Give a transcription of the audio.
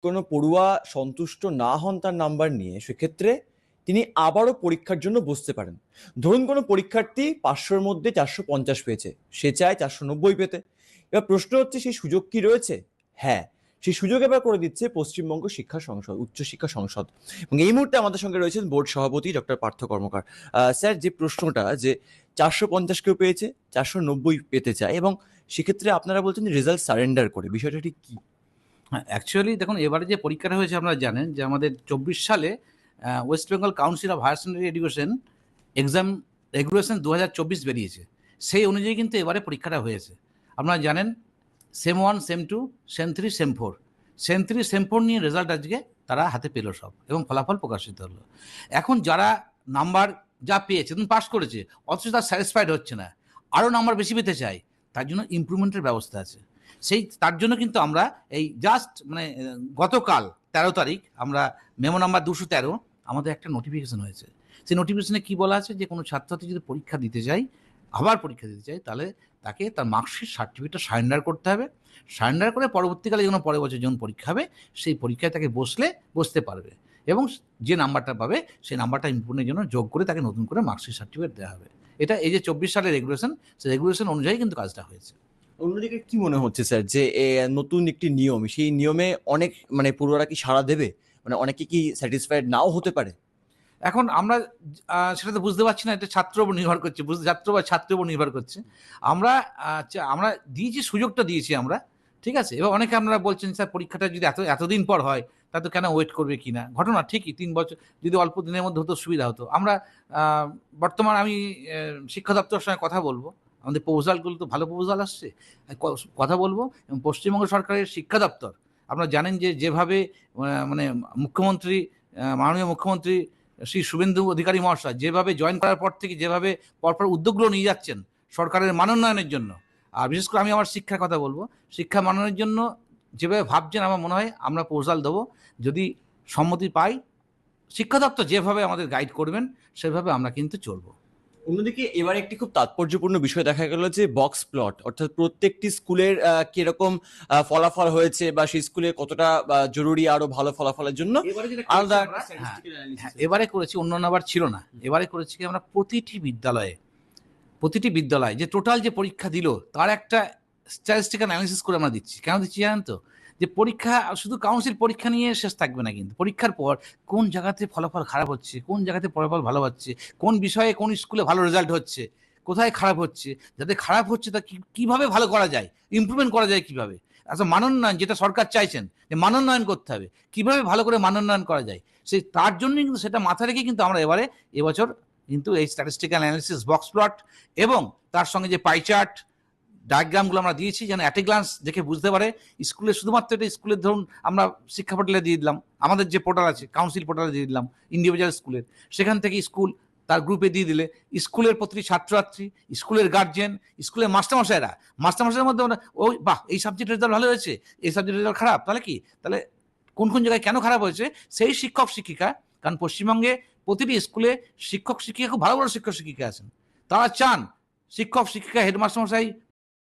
কোনো পড়ুয়া সন্তুষ্ট না হন তার নাম্বার নিয়ে, সেক্ষেত্রে তিনি আবারও পরীক্ষার জন্য বসতে পারেন। ধরুন কোনো পরীক্ষার্থী ৫০০-র মধ্যে ৪৫০ পেয়েছে, সে চায় ৪৯০ পেতে। এবার প্রশ্ন হচ্ছে, সেই সুযোগ কি রয়েছে? হ্যাঁ, সেই সুযোগ এবার করে দিচ্ছে পশ্চিমবঙ্গ শিক্ষা সংসদ, উচ্চশিক্ষা সংসদ। এবং এই মুহূর্তে আমাদের সঙ্গে রয়েছেন বোর্ড সভাপতি ডক্টর পার্থ কর্মকার। স্যার, যে প্রশ্নটা যে ৪৫০ কেউ পেয়েছে, ৪৯০ পেতে চায়, এবং সেক্ষেত্রে আপনারা বলছেন যে রেজাল্ট সারেন্ডার করে, বিষয়টা ঠিক কি? হ্যাঁ, অ্যাকচুয়ালি দেখুন, এবারে যে পরীক্ষাটা হয়েছে আপনারা জানেন যে আমাদের ২৪ সালে west Bengal council of higher secondary education exam regulation ২০২৪ বেরিয়েছে। সেই অনুযায়ী কিন্তু এবারে পরীক্ষাটা হয়েছে। আপনারা জানেন sem 1, sem 2, sem 3, sem 4, sem 3, sem 4 নিয়ে রেজাল্ট আজকে তারা হাতে পেল সব, এবং ফলাফল প্রকাশিত হলো। এখন যারা নাম্বার যা পেয়েছে, পাস করেছে, অথচ তার স্যাটিসফাইড হচ্ছে না, আরও নাম্বার বেশি পেতে চায়, তার জন্য ইমপ্রুভমেন্টের ব্যবস্থা আছে। তার জন্য কিন্তু আমরা এই জাস্ট গতকাল ১৩ তারিখ আমরা মেমো নাম্বার ২১৩ আমাদের একটা নোটিফিকেশন হয়েছে। সেই নোটিফিকেশনে কি বলা আছে, যে কোনো ছাত্রছাত্রী যদি পরীক্ষা দিতে চায়, আবার পরীক্ষা দিতে চায়, তাহলে তাকে তার মার্কশিট সার্টিফিকেটটা সারেন্ডার করতে হবে। সারেন্ডার করে পরবর্তীকালে যখন পরের বছর যখন পরীক্ষা হবে, সেই পরীক্ষায় তাকে বসতে পারবে, এবং যে নাম্বারটা পাবে সেই নাম্বারটা ইমপ্রুভমেন্টের জন্য যোগ করে তাকে নতুন করে মার্কশিট সার্টিফিকেট দেওয়া হবে। এটা এই যে ২৪ সালের রেগুলেশন, সেই রেগুলেশন অনুযায়ী কিন্তু কাজটা হয়েছে। অন্যদিকে কি মনে হচ্ছে স্যার, যে নতুন একটি নিয়ম, সেই নিয়মে অনেক পড়ুয়ারা কি সাড়া দেবে? অনেকে কি স্যাটিসফাইড নাও হতে পারে? এখন আমরা সেটা তো বুঝতে পারছি না, এটা ছাত্রের উপর নির্ভর করছে, ছাত্র বা ছাত্রের উপর নির্ভর করছে। আমরা আমরা দিয়েছি, সুযোগটা দিয়েছি আমরা, ঠিক আছে। এবার অনেকে আপনারা বলছেন, স্যার পরীক্ষাটা যদি এতদিন পর হয়, তা তো কেন ওয়েট করবে কিনা। ঘটনা ঠিকই, ৩ বছর যদি অল্প দিনের মধ্যে হতো সুবিধা হতো। আমরা বর্তমান আমি শিক্ষা দপ্তরের সঙ্গে কথা বলবো, আমাদের প্রপোজালগুলো তো ভালো প্রপোজাল আসছে, কথা বলবো। এবং পশ্চিমবঙ্গ সরকারের শিক্ষা দপ্তর, আপনারা জানেন যে যেভাবে মানে মুখ্যমন্ত্রী, মাননীয় মুখ্যমন্ত্রী শ্রী শুভেন্দু অধিকারী মহাশয় যেভাবে জয়েন করার পর থেকে যেভাবে পরপর উদ্যোগগুলো নিয়ে যাচ্ছেন সরকারের মানোন্নয়নের জন্য, আর বিশেষ করে আমি আমার শিক্ষার কথা বলবো, শিক্ষা মানোন্নয়নের জন্য যেভাবে ভাবছেন, আমার মনে হয় আমরা প্রপোজাল দেবো, যদি সম্মতি পাই, শিক্ষা দপ্তর যেভাবে আমাদের গাইড করবেন সেভাবে আমরা কিন্তু চলবো। অন্যদিকে এবার একটি খুব তাৎপর্যপূর্ণ বিষয় দেখা গেল, যে বক্স প্লট, অর্থাৎ প্রত্যেকটি স্কুলের কিরকম ফলাফল হয়েছে, বা সেই স্কুলে কতটা জরুরি আরো ভালো ফলাফলের জন্য আলাদা এবারে করেছি, অন্য আবার ছিল না। এবারে করেছি কি, আমরা প্রতিটি বিদ্যালয়ে যে টোটাল যে পরীক্ষা দিল, তার একটা স্ট্যাটিস্টিক্যাল অ্যানালিসিস করে আমরা দিচ্ছি। কেন দিচ্ছি জানেন তো? যে পরীক্ষা শুধু কাউন্সিল পরীক্ষা নিয়ে শেষ থাকবে না, কিন্তু পরীক্ষার পর কোন জায়গাতে ফলাফল খারাপ হচ্ছে, কোন জায়গাতে ফলাফল ভালো হচ্ছে, কোন বিষয়ে কোন স্কুলে ভালো রেজাল্ট হচ্ছে, কোথায় খারাপ হচ্ছে, যাতে খারাপ হচ্ছে তা কিভাবে ভালো করা যায়, ইমপ্রুভমেন্ট করা যায় কিভাবে। আচ্ছা, মানোন্নয়ন যেটা সরকার চাইছেন যে মানোন্নয়ন করতে হবে, কিভাবে ভালো করে মানোন্নয়ন করা যায়, তার জন্যই কিন্তু সেটা মাথা রেখে কিন্তু আমরা এবছর কিন্তু এই স্ট্যাটিস্টিক্যাল অ্যানালিসিস, বক্স প্লট, এবং তার সঙ্গে যে পাই চার্ট, ডায়াগ্রামগুলো আমরা দিয়েছি, যেন অ্যাট এ গ্লান্স দেখে বুঝতে পারে। স্কুলে শুধুমাত্র এটা স্কুলের, ধরুন আমরা শিক্ষা পোর্টালে দিয়ে দিলাম, আমাদের যে পোর্টাল আছে কাউন্সিল পোর্টালে দিয়ে দিলাম ইন্ডিভিজুয়াল স্কুলের, সেখান থেকে স্কুল তার গ্রুপে দিয়ে দিলে স্কুলের প্রতিটি ছাত্রছাত্রী, স্কুলের গার্জেন, স্কুলের মাস্টারমশাইয়ের মধ্যে ওই বাহ, এই সাবজেক্টের রেজাল্ট ভালো হয়েছে, এই সাবজেক্টের রেজাল্ট খারাপ, তাহলে কোন কোন জায়গায় কেন খারাপ হয়েছে, সেই শিক্ষক শিক্ষিকা, কারণ পশ্চিমবঙ্গে প্রতিটি স্কুলে শিক্ষক শিক্ষিকা, খুব ভালো ভালো শিক্ষক শিক্ষিকা আছেন, তারা চান শিক্ষক শিক্ষিকা, হেডমাস্টারমশাই